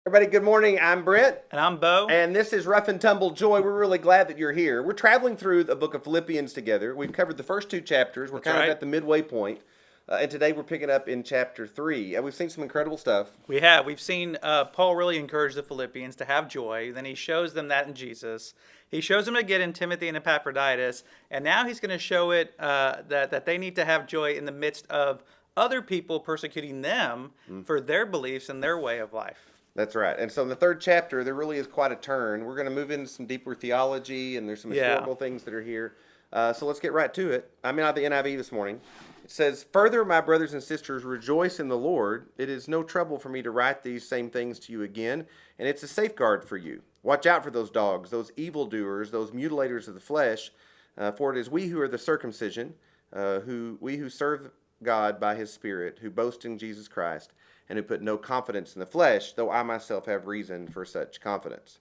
Everybody, good morning. I'm Brent. And I'm Bo. And this is Rough and Tumble Joy. We're really glad that you're here. We're traveling through the book of Philippians together. We've covered the first two chapters. We're kind of at the midway point. And today we're picking up in chapter 3. We've seen some incredible stuff. We have. We've seen Paul really encourage the Philippians to have joy. Then he shows them that in Jesus. He shows them again in Timothy and Epaphroditus. And now he's going to show it that they need to have joy in the midst of other people persecuting them for their beliefs and their way of life. That's right. And so in the third chapter, there really is quite a turn. We're going to move into some deeper theology, and there's some historical things that are here. So let's get right to it. I'm out of the NIV this morning. It says, "Further, my brothers and sisters, rejoice in the Lord. It is no trouble for me to write these same things to you again, and it's a safeguard for you. Watch out for those dogs, those evildoers, those mutilators of the flesh, for it is we who are the circumcision, we who serve God by his Spirit, who boast in Jesus Christ, and who put no confidence in the flesh, though I myself have reason for such confidence."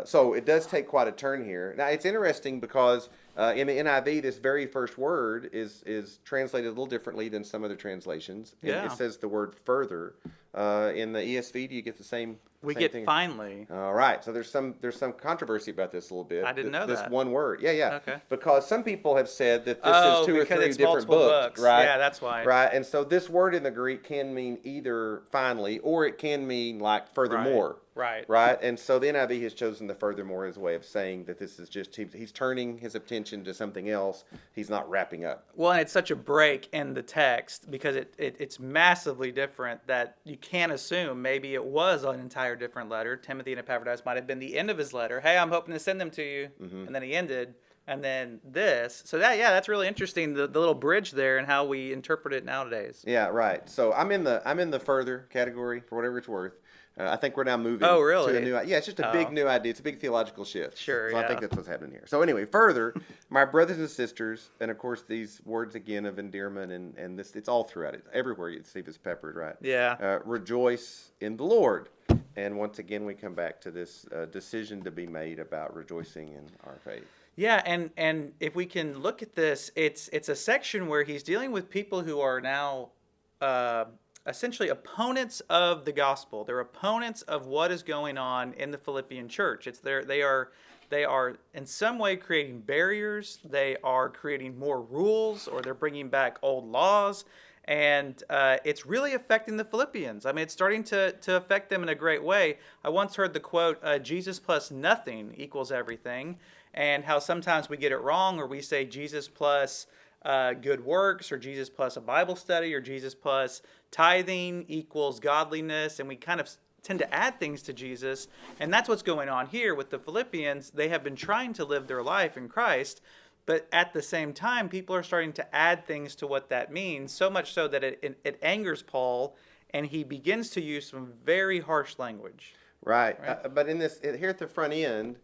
So it does take quite a turn here. Now, it's interesting because in the NIV, this very first word is translated a little differently than some other translations. Yeah. It says the word further. In the ESV, do you get the same We same get thing? finally. All right. So there's some controversy about this a little bit. I didn't know this that. one word. Yeah. Okay. Because some people have said that this is two or because three it's different multiple books. Right? Yeah, that's why. Right. And so this word in the Greek can mean either finally, or it can mean like furthermore. Right. Right. And so the NIV has chosen the furthermore as a way of saying that this is just, he's turning his attention to something else. He's not wrapping up. Well, and it's such a break in the text because it's massively different that you can't assume maybe it was an entire different letter. Timothy and Epaphroditus might have been the end of his letter. Hey, I'm hoping to send them to you. And then he ended. And then this. So that's really interesting, the little bridge there and how we interpret it nowadays. Yeah, right. So I'm in the further category for whatever it's worth. I think we're now moving Oh, really? to a new idea. Yeah, it's just a big new idea. It's a big theological shift. Sure, So I think that's what's happening here. So anyway, further, my brothers and sisters, and of course these words again of endearment and this, it's all throughout it. Everywhere you see this peppered, right? Yeah. Rejoice in the Lord. And once again, we come back to this decision to be made about rejoicing in our faith. Yeah, and if we can look at this, it's a section where he's dealing with people who are now essentially opponents of the gospel. They're opponents of what is going on in the Philippian church. They are in some way creating barriers. They are creating more rules, or they're bringing back old laws. And it's really affecting the Philippians. I mean, it's starting to affect them in a great way. I once heard the quote, Jesus plus nothing equals everything, and how sometimes we get it wrong, or we say Jesus plus good works, or Jesus plus a Bible study, or Jesus plus tithing equals godliness, and we kind of tend to add things to Jesus. And that's what's going on here with the Philippians. They have been trying to live their life in Christ, but at the same time, people are starting to add things to what that means, so much so that it angers Paul, and he begins to use some very harsh language. Right. But in this, here at the front end,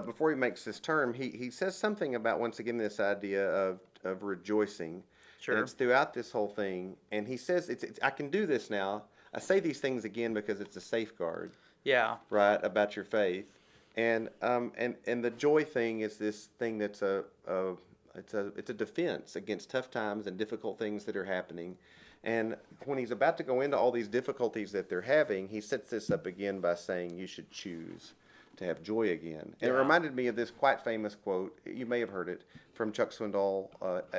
before he makes this term, he says something about, once again, this idea of rejoicing. Sure. And it's throughout this whole thing. And he says, I can do this now. I say these things again because it's a safeguard. Yeah. Right, about your faith. And the joy thing is this thing that's it's a defense against tough times and difficult things that are happening. And when he's about to go into all these difficulties that they're having, he sets this up again by saying you should choose to have joy again. And it reminded me of this quite famous quote. You may have heard it from Chuck Swindoll.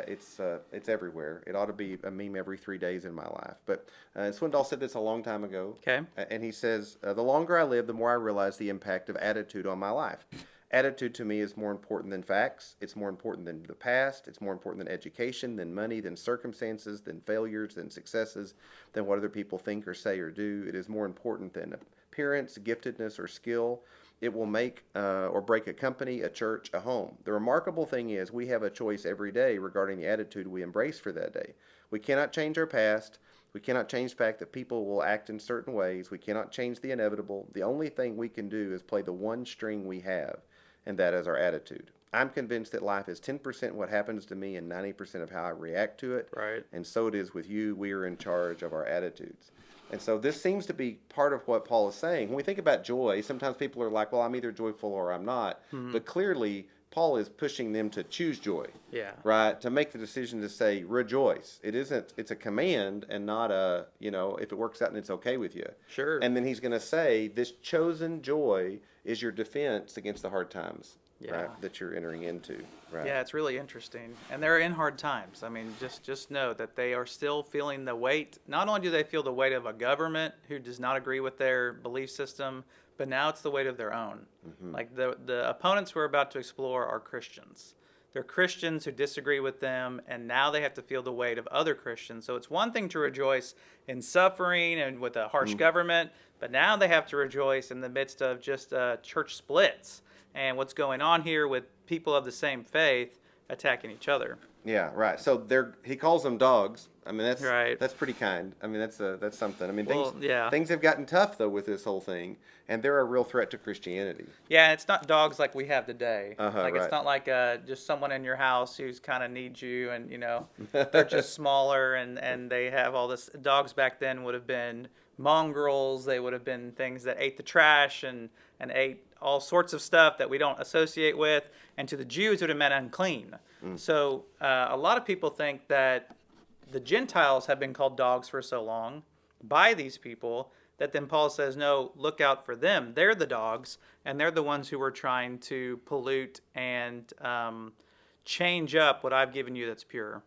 It's everywhere. It ought to be a meme every 3 days in my life. But Swindoll said this a long time ago. Okay. And he says, the longer I live, the more I realize the impact of attitude on my life. Attitude to me is more important than facts. It's more important than the past. It's more important than education, than money, than circumstances, than failures, than successes, than what other people think or say or do. It is more important than appearance, giftedness, or skill. It will make or break a company, a church, a home. The remarkable thing is we have a choice every day regarding the attitude we embrace for that day. We cannot change our past. We cannot change the fact that people will act in certain ways. We cannot change the inevitable. The only thing we can do is play the one string we have, and that is our attitude. I'm convinced that life is 10% what happens to me and 90% of how I react to it. Right. And so it is with you. We are in charge of our attitudes. And so this seems to be part of what Paul is saying. When we think about joy, sometimes people are like, well, I'm either joyful or I'm not. Mm-hmm. But clearly, Paul is pushing them to choose joy. Yeah. Right? To make the decision to say rejoice. It's a command and not a, if it works out and it's okay with you. Sure. And then he's going to say this chosen joy is your defense against the hard times. Yeah. Right, that you're entering into. Right. Yeah, it's really interesting. And they're in hard times. I mean, just know that they are still feeling the weight. Not only do they feel the weight of a government who does not agree with their belief system, but now it's the weight of their own. Mm-hmm. Like the opponents we're about to explore are Christians. They're Christians who disagree with them, and now they have to feel the weight of other Christians. So it's one thing to rejoice in suffering and with a harsh government, but now they have to rejoice in the midst of just church splits and what's going on here with people of the same faith attacking each other. Yeah, right. So he calls them dogs. I mean, that's right. That's pretty kind. I mean, that's something. I mean, yeah. Things have gotten tough though with this whole thing, and they're a real threat to Christianity. Yeah, it's not dogs like we have today. Right. It's not like just someone in your house who's kind of needs you, and they're just smaller, and they have all this. Dogs back then would have been mongrels. They would have been things that ate the trash and ate all sorts of stuff that we don't associate with, and to the Jews it would have meant unclean. So a lot of people think that the Gentiles have been called dogs for so long by these people that then Paul says, no, look out for them. They're the dogs, and they're the ones who are trying to pollute and change up what I've given you that's pure.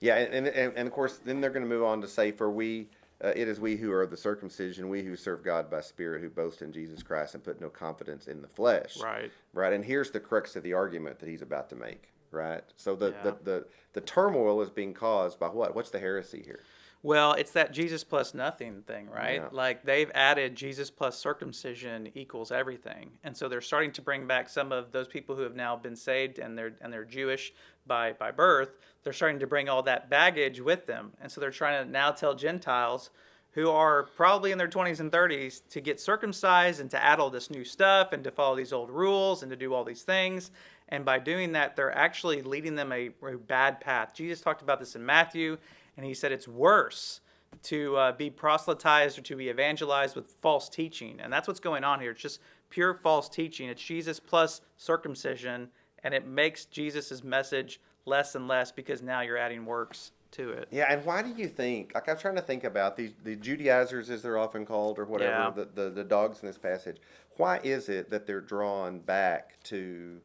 Yeah, and of course, then they're going to move on to say, for we, it is we who are the circumcision, we who serve God by Spirit, who boast in Jesus Christ and put no confidence in the flesh. Right. Right, and here's the crux of the argument that he's about to make. Right. So the turmoil is being caused by what? What's the heresy here? Well, it's that Jesus plus nothing thing, right? Yeah. Like they've added Jesus plus circumcision equals everything, and so they're starting to bring back some of those people who have now been saved and they're Jewish by birth. They're starting to bring all that baggage with them, and so they're trying to now tell Gentiles who are probably in their 20s and 30s to get circumcised and to add all this new stuff and to follow these old rules and to do all these things. And by doing that, they're actually leading them a bad path. Jesus talked about this in Matthew, and he said it's worse to be proselytized or to be evangelized with false teaching. And that's what's going on here. It's just pure false teaching. It's Jesus plus circumcision, and it makes Jesus' message less and less because now you're adding works to it. Yeah, and why do you think, like I'm trying to think about the Judaizers, as they're often called, or whatever, the dogs in this passage, why is it that they're drawn back to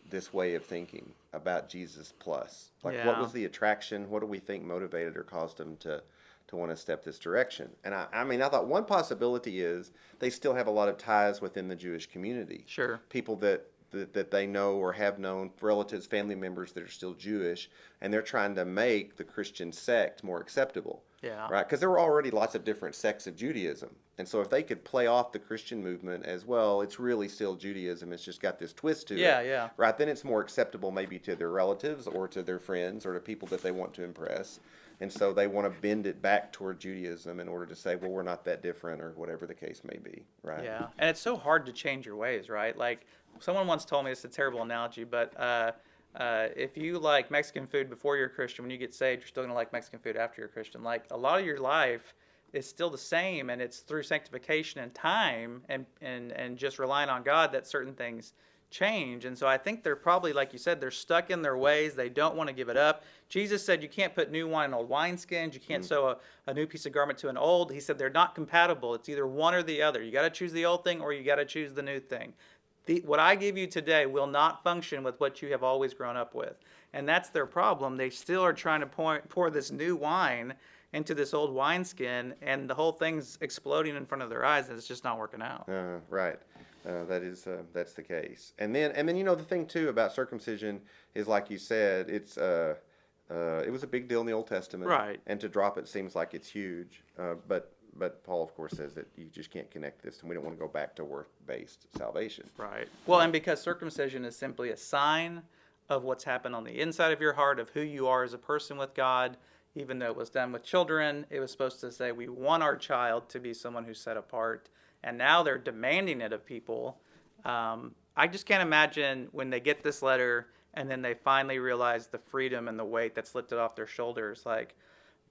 this way of thinking about Jesus plus? Like, what was the attraction? What do we think motivated or caused them to want to step this direction? And I mean, I thought one possibility is they still have a lot of ties within the Jewish community. Sure. People that they know or have known, relatives, family members that are still Jewish, and they're trying to make the Christian sect more acceptable. Yeah. Right? Because there were already lots of different sects of Judaism. And so if they could play off the Christian movement as well, it's really still Judaism. It's just got this twist to it. Yeah. Right? Then it's more acceptable maybe to their relatives or to their friends or to people that they want to impress. And so they want to bend it back toward Judaism in order to say, well, we're not that different or whatever the case may be. Right? Yeah. And it's so hard to change your ways, right? Like someone once told me, it's a terrible analogy, but if you like Mexican food before you're a Christian, when you get saved, you're still going to like Mexican food after you're a Christian. Like a lot of your life is still the same, and it's through sanctification and time and just relying on God that certain things change. And so I think they're probably, like you said, they're stuck in their ways. They don't want to give it up. Jesus said you can't put new wine in old wineskins. You can't sew a new piece of garment to an old. He said they're not compatible. It's either one or the other. You got to choose the old thing or you got to choose the new thing. What I give you today will not function with what you have always grown up with. And that's their problem. They still are trying to pour this new wine into this old wineskin, and the whole thing's exploding in front of their eyes, and it's just not working out. Right. That's the case. And then the thing too about circumcision is, like you said, it was a big deal in the Old Testament. Right. And to drop it seems like it's huge. But Paul, of course, says that you just can't connect this, and we don't want to go back to work-based salvation. Right. Well, and because circumcision is simply a sign of what's happened on the inside of your heart, of who you are as a person with God, even though it was done with children, it was supposed to say we want our child to be someone who's set apart, and now they're demanding it of people. I just can't imagine when they get this letter and then they finally realize the freedom and the weight that's lifted off their shoulders, like,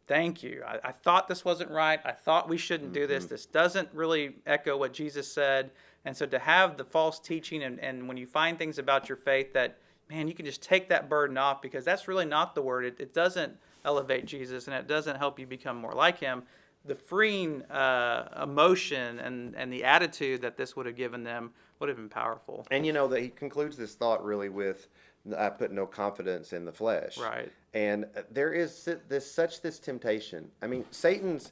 thank you. I thought this wasn't right. I thought we shouldn't do this. This doesn't really echo what Jesus said. And so to have the false teaching and when you find things about your faith that man, you can just take that burden off, because that's really not the word. It doesn't elevate Jesus, and it doesn't help you become more like him. The freeing emotion and the attitude that this would have given them would have been powerful. And you know that he concludes this thought really with, "I put no confidence in the flesh." Right. And there is this temptation. I mean, Satan's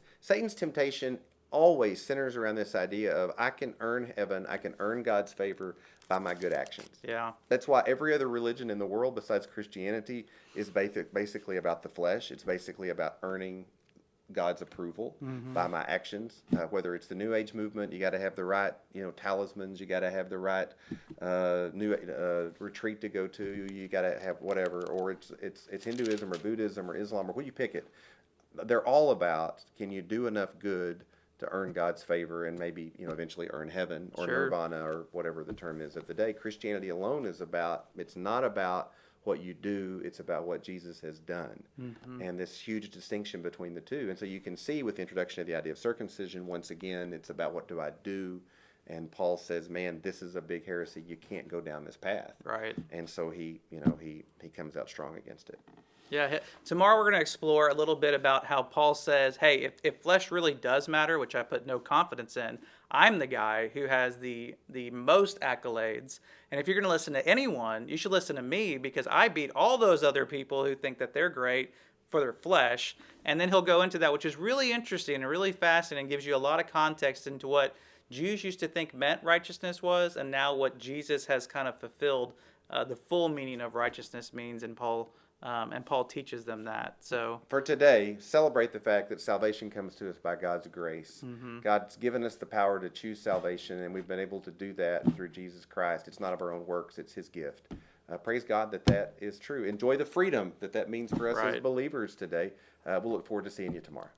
temptation always centers around this idea of, I can earn heaven, I can earn God's favor by my good actions. Yeah. That's why every other religion in the world besides Christianity is basically about the flesh. It's basically about earning God's approval by my actions. Whether it's the New Age movement, you got to have the right, talismans. You got to have the right new retreat to go to. You got to have whatever, or it's Hinduism or Buddhism or Islam or what you pick it. They're all about, can you do enough good to earn God's favor and maybe eventually earn heaven or nirvana or whatever the term is of the day. Christianity alone is about. It's not about what you do, it's about what Jesus has done. And this huge distinction between the two. And so you can see with the introduction of the idea of circumcision, once again, it's about what do I do? And Paul says, man, this is a big heresy. You can't go down this path. Right. And so he comes out strong against it. Yeah. Tomorrow we're going to explore a little bit about how Paul says, hey, if flesh really does matter, which I put no confidence in, I'm the guy who has the most accolades. And if you're going to listen to anyone, you should listen to me, because I beat all those other people who think that they're great for their flesh. And then he'll go into that, which is really interesting and really fascinating, and gives you a lot of context into what Jews used to think meant righteousness was, and now what Jesus has kind of fulfilled the full meaning of righteousness means, and Paul teaches them that. So for today, celebrate the fact that salvation comes to us by God's grace. God's given us the power to choose salvation, and we've been able to do that through Jesus Christ. It's not of our own works, it's his gift. Praise God that is true. Enjoy the freedom that means for us as believers today. We'll look forward to seeing you tomorrow.